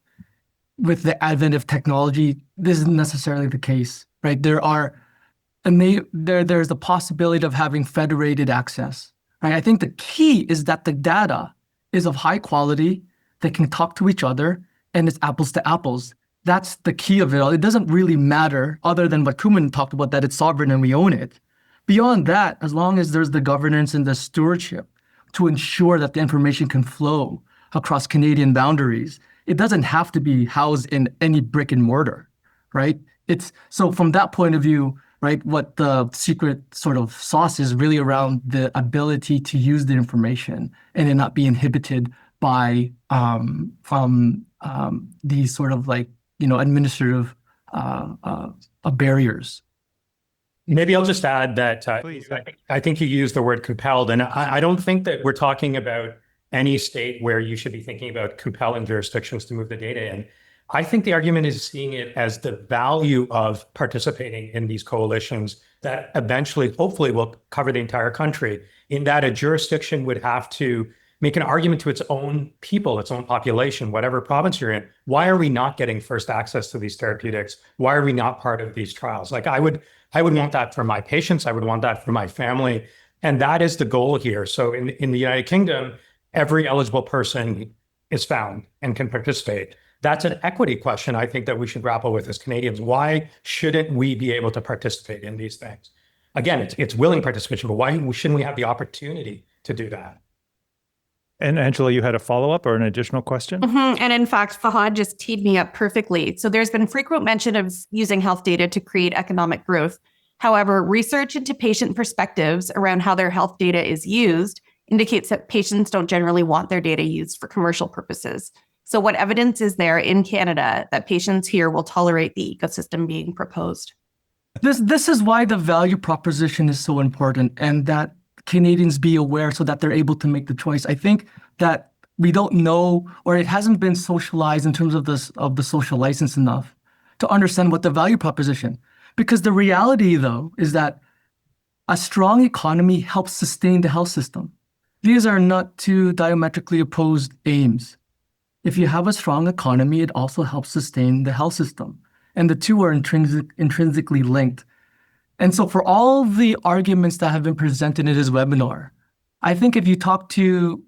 with the advent of technology, this isn't necessarily the case, right? There are there's the possibility of having federated access. Right? I think the key is that the data is of high quality, they can talk to each other, and it's apples to apples. That's the key of it all. It doesn't really matter, other than what Kuman talked about, that it's sovereign and we own it. Beyond that, as long as there's the governance and the stewardship to ensure that the information can flow across Canadian boundaries, it doesn't have to be housed in any brick and mortar, right? So from that point of view, right, what the secret sort of sauce is really around the ability to use the information and it not be inhibited by these sort of like, administrative barriers. Maybe I'll just add that Please. I think you used the word compelled, and I don't think that we're talking about any state where you should be thinking about compelling jurisdictions to move the data in. I think the argument is seeing it as the value of participating in these coalitions that eventually, hopefully, will cover the entire country, in that a jurisdiction would have to make an argument to its own people, its own population, whatever province you're in. Why are we not getting first access to these therapeutics? Why are we not part of these trials? Like I would want that for my patients. I would want that for my family. And that is the goal here. So in the United Kingdom, every eligible person is found and can participate. That's an equity question I think that we should grapple with as Canadians. Why shouldn't we be able to participate in these things? Again, it's willing participation, but why shouldn't we have the opportunity to do that? And Angela, you had a follow-up or an additional question? And in fact, Fahad just teed me up perfectly. So there's been frequent mention of using health data to create economic growth. However, research into patient perspectives around how their health data is used indicates that patients don't generally want their data used for commercial purposes. So what evidence is there in Canada that patients here will tolerate the ecosystem being proposed? This is why the value proposition is so important, and that Canadians be aware so that they're able to make the choice. I think that we don't know, or it hasn't been socialized in terms of the social license enough to understand what the value proposition. Because the reality, though, is that a strong economy helps sustain the health system. These are not two diametrically opposed aims. If you have a strong economy, it also helps sustain the health system. And the two are intrinsically linked. And so for all the arguments that have been presented in this webinar, I think if you talk to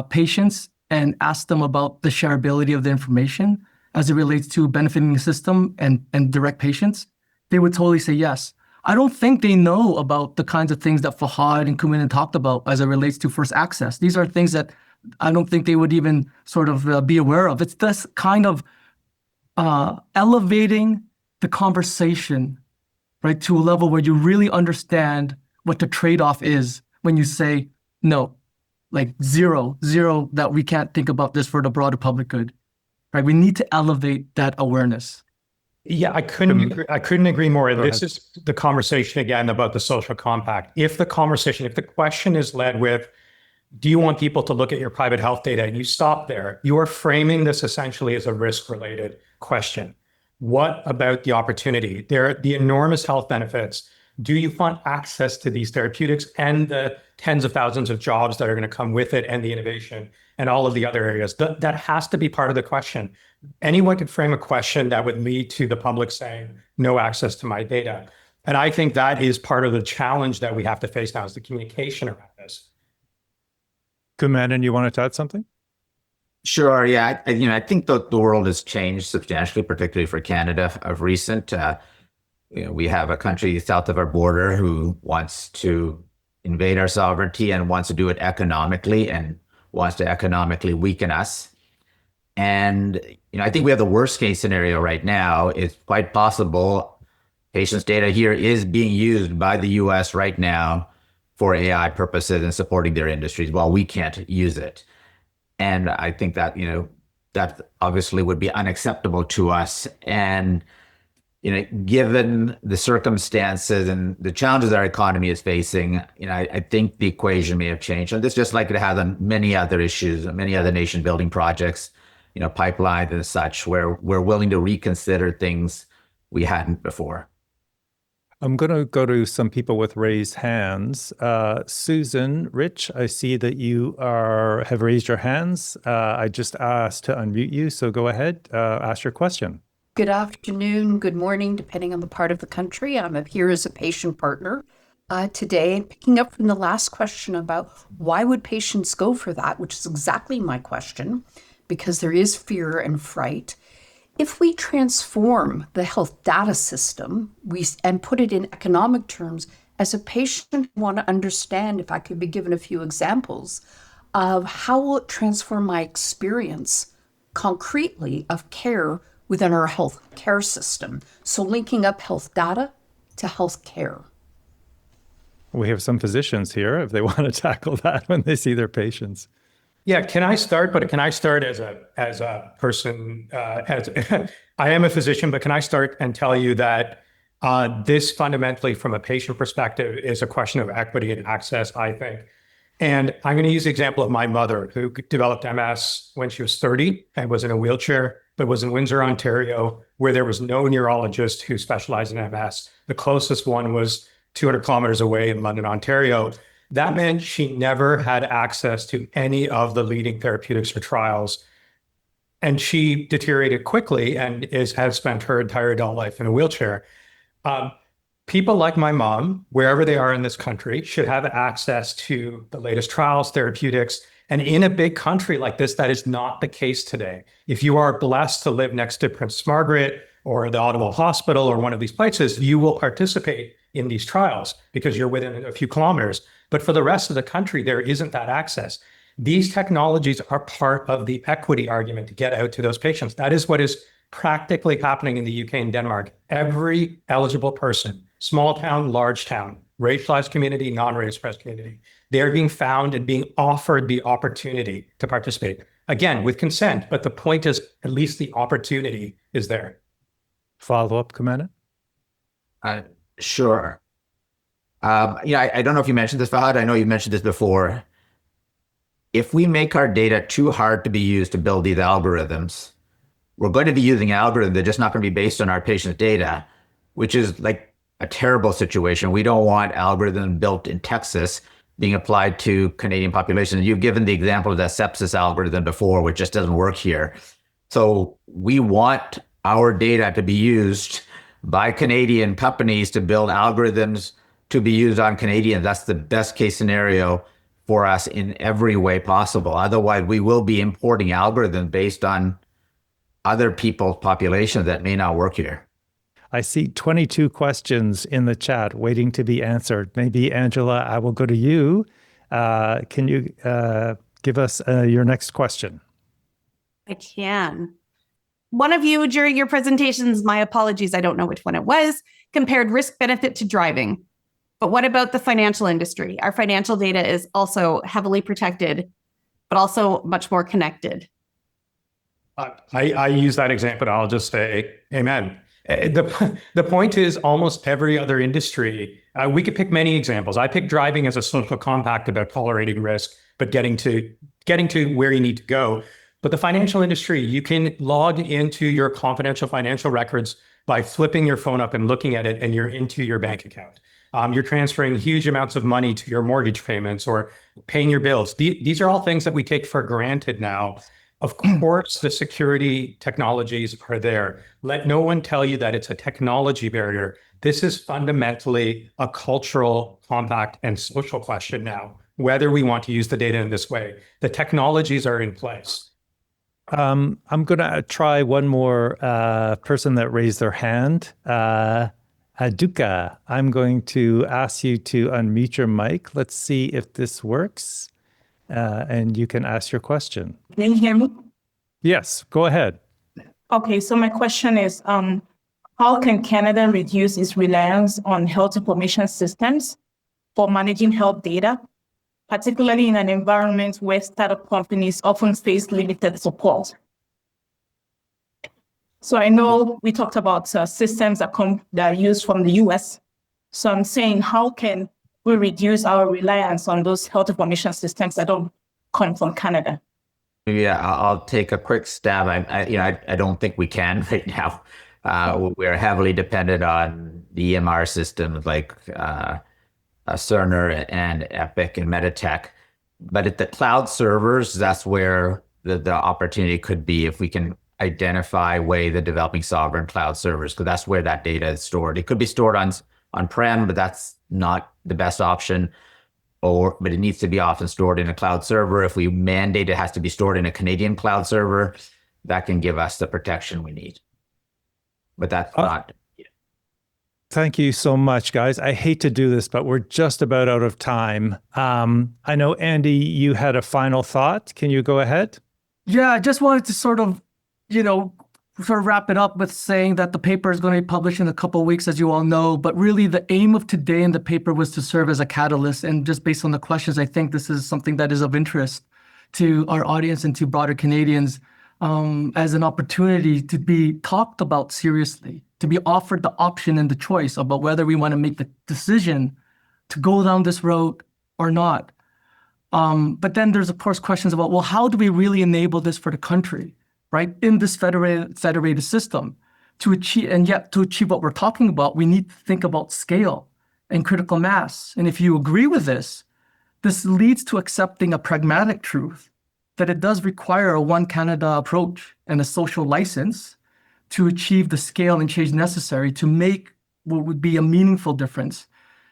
patients and ask them about the shareability of the information as it relates to benefiting the system and direct patients, they would totally say yes. I don't think they know about the kinds of things that Fahad and Kuman talked about as it relates to first access. These are things that I don't think they would even sort of be aware of. It's this kind of elevating the conversation, right, to a level where you really understand what the trade-off is when you say no, like zero, that we can't think about this for the broader public good, right? We need to elevate that awareness. Yeah, I couldn't agree more. This is the conversation again about the social compact. If the question is led with, do you want people to look at your private health data, and you stop there, you are framing this essentially as a risk-related question. What about the opportunity? The enormous health benefits. Do you want access to these therapeutics and the tens of thousands of jobs that are going to come with it, and the innovation and all of the other areas? That has to be part of the question. Anyone could frame a question that would lead to the public saying, no access to my data. And I think that is part of the challenge that we have to face now, is the communication around this. Kuman, you wanted to add something? Sure. Yeah. I think the world has changed substantially, particularly for Canada of recent. We have a country south of our border who wants to invade our sovereignty and wants to do it economically and wants to economically weaken us. And, I think we have the worst case scenario right now. It's quite possible patients' data here is being used by the US right now for AI purposes and supporting their industries while we can't use it. And I think that, that obviously would be unacceptable to us. And, given the circumstances and the challenges our economy is facing, I think the equation may have changed. And this, just like it has on many other issues, many other nation building projects, pipelines and such, where we're willing to reconsider things we hadn't before. I'm going to go to some people with raised hands. Susan, Rich, I see that you have raised your hands. I just asked to unmute you, so go ahead, ask your question. Good afternoon, good morning, depending on the part of the country. I'm here as a patient partner today, picking up from the last question about why would patients go for that, which is exactly my question, because there is fear and fright. If we transform the health data system and put it in economic terms, as a patient, I want to understand, if I could be given a few examples, of how will it transform my experience concretely of care within our health care system. So linking up health data to health care. We have some physicians here if they want to tackle that when they see their patients. Yeah, can I start? But can I start as a person? I am a physician, but can I start and tell you that this fundamentally, from a patient perspective, is a question of equity and access, I think. And I'm going to use the example of my mother, who developed MS when she was 30 and was in a wheelchair, but was in Windsor, Ontario, where there was no neurologist who specialized in MS. The closest one was 200 kilometers away in London, Ontario. That meant she never had access to any of the leading therapeutics or trials. And she deteriorated quickly and has spent her entire adult life in a wheelchair. People like my mom, wherever they are in this country, should have access to the latest trials, therapeutics. And in a big country like this, that is not the case today. If you are blessed to live next to Princess Margaret or the Ottawa Hospital or one of these places, you will participate in these trials because you're within a few kilometers. But for the rest of the country, there isn't that access. These technologies are part of the equity argument to get out to those patients. That is what is practically happening in the UK and Denmark. Every eligible person, small town, large town, racialized community, non-racialized community, they're being found and being offered the opportunity to participate. Again, with consent, but the point is at least the opportunity is there. Follow up, Kamena? Sure. I don't know if you mentioned this, Fahad. I know you mentioned this before. If we make our data too hard to be used to build these algorithms, we're going to be using algorithms. They're just not going to be based on our patient's data, which is like a terrible situation. We don't want algorithm built in Texas being applied to Canadian population. And you've given the example of that sepsis algorithm before, which just doesn't work here. So we want our data to be used by Canadian companies to build algorithms to be used on Canadians. That's the best case scenario for us in every way possible. Otherwise, we will be importing algorithms based on other people's populations that may not work here. I see 22 questions in the chat waiting to be answered. Maybe, Angela, I will go to you. Can you give us your next question? I can. One of you during your presentations, my apologies, I don't know which one it was, compared risk benefit to driving. But what about the financial industry? Our financial data is also heavily protected, but also much more connected. I use that example. I'll just say, amen. The point is almost every other industry, we could pick many examples. I picked driving as a social compact about tolerating risk, but getting to where you need to go. But the financial industry, you can log into your confidential financial records by flipping your phone up and looking at it, and you're into your bank account. You're transferring huge amounts of money to your mortgage payments or paying your bills. These are all things that we take for granted now. Of course, the security technologies are there. Let no one tell you that it's a technology barrier. This is fundamentally a cultural, compact, and social question now, whether we want to use the data in this way. The technologies are in place. I'm going to try one more person that raised their hand. Aduka, I'm going to ask you to unmute your mic. Let's see if this works. And you can ask your question. Can you hear me? Yes, go ahead. Okay, so my question is, how can Canada reduce its reliance on health information systems for managing health data, particularly in an environment where startup companies often face limited support? So I know we talked about systems that are used from the US. So I'm saying, how can we reduce our reliance on those health information systems that don't come from Canada? Yeah, I'll take a quick stab. I don't think we can right now. We're heavily dependent on the EMR systems like Cerner and Epic and Meditech. But at the cloud servers, that's where the opportunity could be if we can identify the developing sovereign cloud servers, because that's where that data is stored. It could be stored on-prem, but that's not the best option. But it needs to be often stored in a cloud server. If we mandate it has to be stored in a Canadian cloud server, that can give us the protection we need. But that's not. Thank you so much, guys. I hate to do this, but we're just about out of time. I know, Andy, you had a final thought. Can you go ahead? Yeah, I just wanted to sort of wrap it up with saying that the paper is going to be published in a couple of weeks, as you all know. But really, the aim of today in the paper was to serve as a catalyst. And just based on the questions, I think this is something that is of interest to our audience and to broader Canadians, as an opportunity to be talked about seriously, to be offered the option and the choice about whether we want to make the decision to go down this road or not. But then there's, of course, questions about, well, how do we really enable this for the country, right? In this federated system to achieve what we're talking about, we need to think about scale and critical mass. And if you agree with this leads to accepting a pragmatic truth that it does require a One Canada approach and a social license to achieve the scale and change necessary to make what would be a meaningful difference.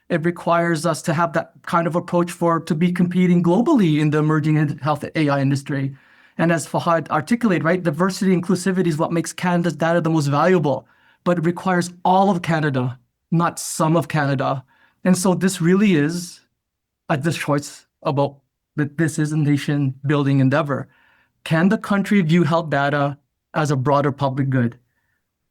It requires us to have that kind of approach to be competing globally in the emerging health AI industry. And as Fahad articulated, right, diversity and inclusivity is what makes Canada's data the most valuable, but it requires all of Canada, not some of Canada. And so this really is this choice about that this is a nation-building endeavor. Can the country view health data as a broader public good,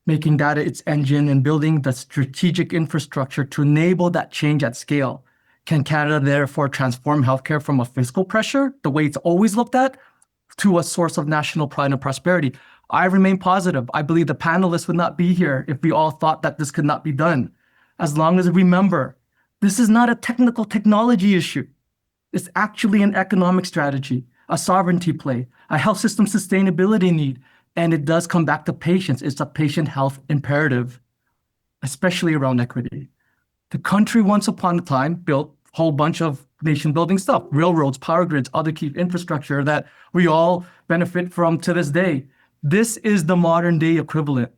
making data its engine and building the strategic infrastructure to enable that change at scale? Can Canada therefore transform healthcare from a fiscal pressure, the way it's always looked at, to a source of national pride and prosperity? I remain positive. I believe the panelists would not be here if we all thought that this could not be done. As long as we remember, this is not a technical technology issue. It's actually an economic strategy, a sovereignty play, a health system sustainability need, and it does come back to patients. It's a patient health imperative, especially around equity. The country once upon a time built a whole bunch of nation-building stuff, railroads, power grids, other key infrastructure that we all benefit from to this day. This is the modern-day equivalent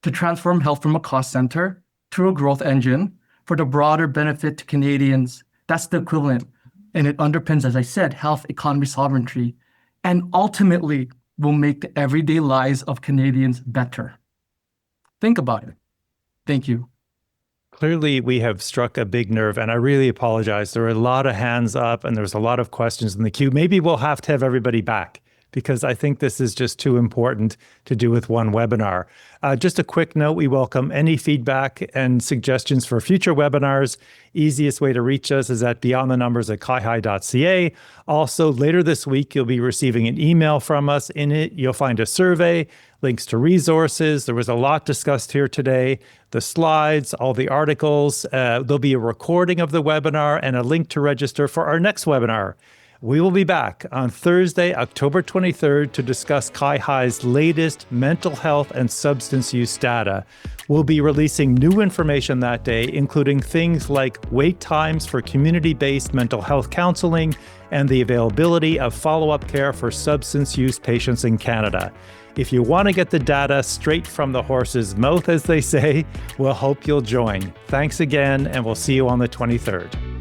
to transform health from a cost center to a growth engine for the broader benefit to Canadians. That's the equivalent. And it underpins, as I said, health, economy, sovereignty, and ultimately will make the everyday lives of Canadians better. Think about it. Thank you. Clearly, we have struck a big nerve, and I really apologize. There are a lot of hands up, and there's a lot of questions in the queue. Maybe we'll have to have everybody back, because I think this is just too important to do with one webinar. Just a quick note, we welcome any feedback and suggestions for future webinars. Easiest way to reach us is at beyondthenumbers@kaihi.ca. Also, later this week, you'll be receiving an email from us. In it, you'll find a survey, links to resources. There was a lot discussed here today. The slides, all the articles. There'll be a recording of the webinar and a link to register for our next webinar. We will be back on Thursday, October 23rd to discuss CONNECTÉS' latest mental health and substance use data. We'll be releasing new information that day, including things like wait times for community-based mental health counseling and the availability of follow-up care for substance use patients in Canada. If you want to get the data straight from the horse's mouth, as they say, we'll hope you'll join. Thanks again, and we'll see you on the 23rd.